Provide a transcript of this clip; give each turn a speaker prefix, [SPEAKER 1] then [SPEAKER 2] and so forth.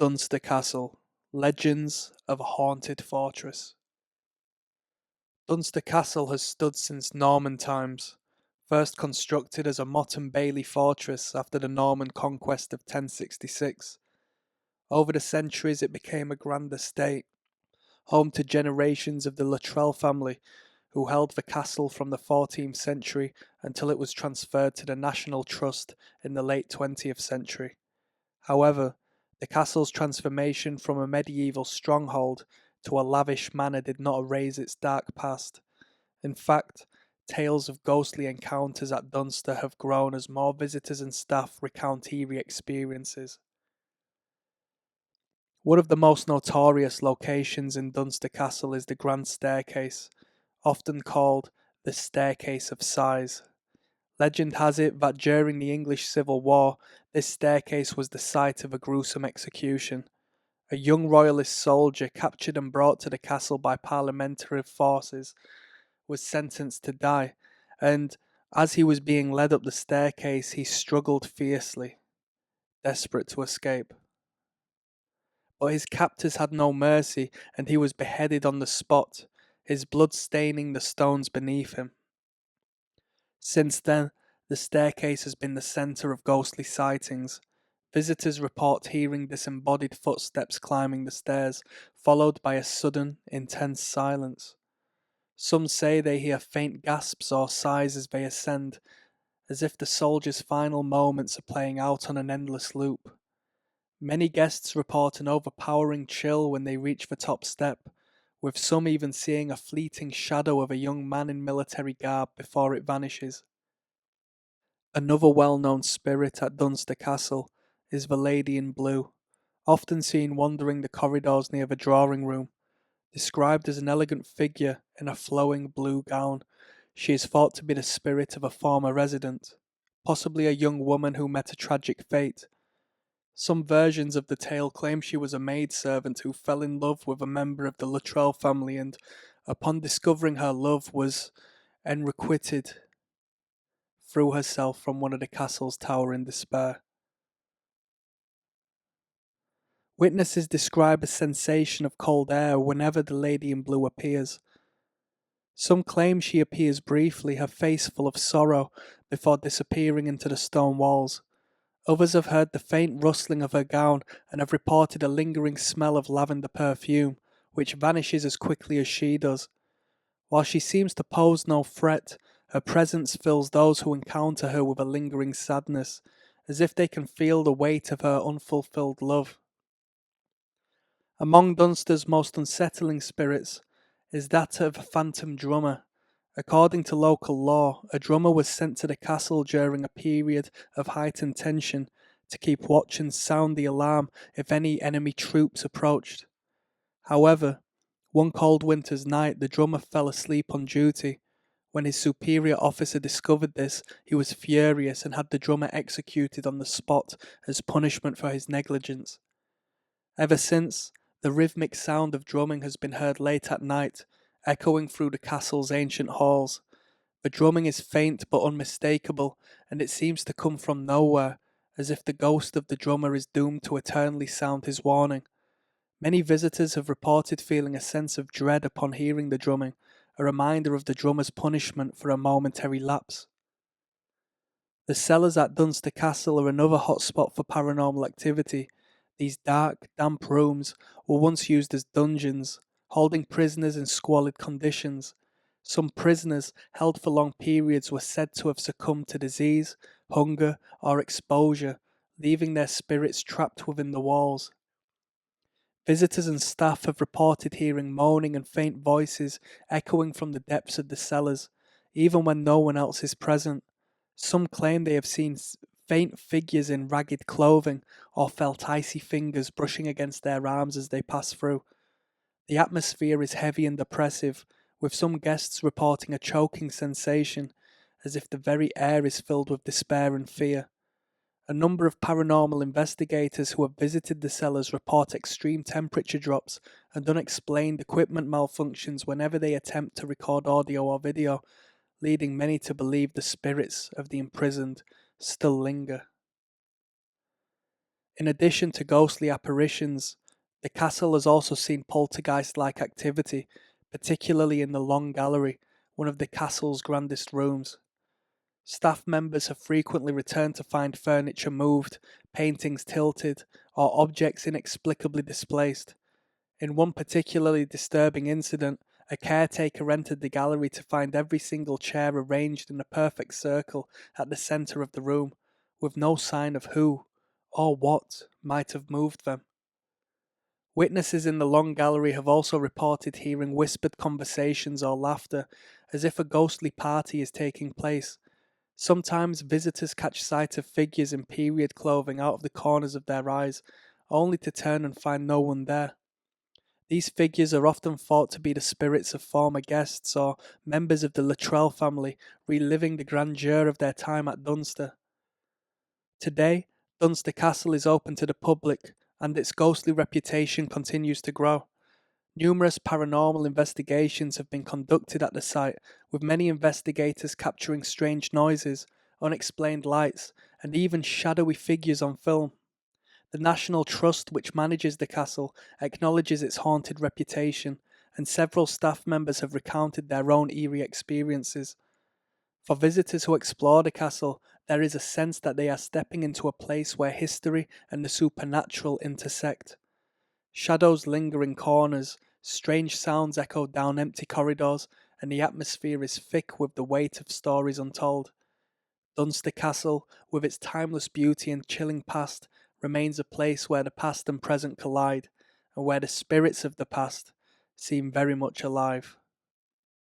[SPEAKER 1] Dunster Castle, Legends of a Haunted Fortress. Dunster Castle has stood since Norman times, first constructed as a motte and bailey fortress after the Norman conquest of 1066. Over the centuries it became a grand estate, home to generations of the Luttrell family, who held the castle from the 14th century until it was transferred to the National Trust in the late 20th century. However, the castle's transformation from a medieval stronghold to a lavish manor did not erase its dark past. In fact, tales of ghostly encounters at Dunster have grown as more visitors and staff recount eerie experiences. One of the most notorious locations in Dunster Castle is the Grand Staircase, often called the Staircase of Sighs. Legend has it that during the English Civil War, this staircase was the site of a gruesome execution. A young royalist soldier captured and brought to the castle by parliamentary forces was sentenced to die, and as he was being led up the staircase, he struggled fiercely, desperate to escape. But his captors had no mercy, and he was beheaded on the spot, his blood staining the stones beneath him. Since then, the staircase has been the centre of ghostly sightings. Visitors report hearing disembodied footsteps climbing the stairs, followed by a sudden, intense silence. Some say they hear faint gasps or sighs as they ascend, as if the soldier's final moments are playing out on an endless loop. Many guests report an overpowering chill when they reach the top step, with some even seeing a fleeting shadow of a young man in military garb before it vanishes. Another well-known spirit at Dunster Castle is the Lady in Blue, often seen wandering the corridors near the drawing room. Described as an elegant figure in a flowing blue gown, she is thought to be the spirit of a former resident, possibly a young woman who met a tragic fate. Some versions of the tale claim she was a maidservant who fell in love with a member of the Luttrell family and, upon discovering her love, was enrequited, threw herself from one of the castle's tower in despair. Witnesses describe a sensation of cold air whenever the Lady in Blue appears. Some claim she appears briefly, her face full of sorrow, before disappearing into the stone walls. Others have heard the faint rustling of her gown and have reported a lingering smell of lavender perfume, which vanishes as quickly as she does. While she seems to pose no threat, her presence fills those who encounter her with a lingering sadness, as if they can feel the weight of her unfulfilled love. Among Dunster's most unsettling spirits is that of a phantom drummer. According to local law, a drummer was sent to the castle during a period of heightened tension to keep watch and sound the alarm if any enemy troops approached. However, one cold winter's night the drummer fell asleep on duty. When his superior officer discovered this, he was furious and had the drummer executed on the spot as punishment for his negligence. Ever since, the rhythmic sound of drumming has been heard late at night, echoing through the castle's ancient halls. The drumming is faint but unmistakable, and it seems to come from nowhere, as if the ghost of the drummer is doomed to eternally sound his warning. Many visitors have reported feeling a sense of dread upon hearing the drumming, a reminder of the drummer's punishment for a momentary lapse. The cellars at Dunster Castle are another hotspot for paranormal activity. These dark, damp rooms were once used as dungeons, holding prisoners in squalid conditions. Some prisoners held for long periods were said to have succumbed to disease, hunger, or exposure, leaving their spirits trapped within the walls. Visitors and staff have reported hearing moaning and faint voices echoing from the depths of the cellars, even when no one else is present. Some claim they have seen faint figures in ragged clothing or felt icy fingers brushing against their arms as they pass through. The atmosphere is heavy and oppressive, with some guests reporting a choking sensation, as if the very air is filled with despair and fear. A number of paranormal investigators who have visited the cellars report extreme temperature drops and unexplained equipment malfunctions whenever they attempt to record audio or video, leading many to believe the spirits of the imprisoned still linger. In addition to ghostly apparitions, the castle has also seen poltergeist like activity, particularly in the Long Gallery, one of the castle's grandest rooms. Staff members have frequently returned to find furniture moved, paintings tilted, or objects inexplicably displaced. In one particularly disturbing incident, a caretaker entered the gallery to find every single chair arranged in a perfect circle at the centre of the room, with no sign of who or what might have moved them. Witnesses in the Long Gallery have also reported hearing whispered conversations or laughter, as if a ghostly party is taking place. Sometimes visitors catch sight of figures in period clothing out of the corners of their eyes, only to turn and find no one there. These figures are often thought to be the spirits of former guests or members of the Luttrell family reliving the grandeur of their time at Dunster. Today, Dunster Castle is open to the public, and its ghostly reputation continues to grow. Numerous paranormal investigations have been conducted at the site, with many investigators capturing strange noises, unexplained lights, and even shadowy figures on film. The National Trust, which manages the castle, acknowledges its haunted reputation, and several staff members have recounted their own eerie experiences. For visitors who explore the castle, there is a sense that they are stepping into a place where history and the supernatural intersect. Shadows linger in corners, strange sounds echo down empty corridors, and the atmosphere is thick with the weight of stories untold. Dunster Castle, with its timeless beauty and chilling past, remains a place where the past and present collide, and where the spirits of the past seem very much alive.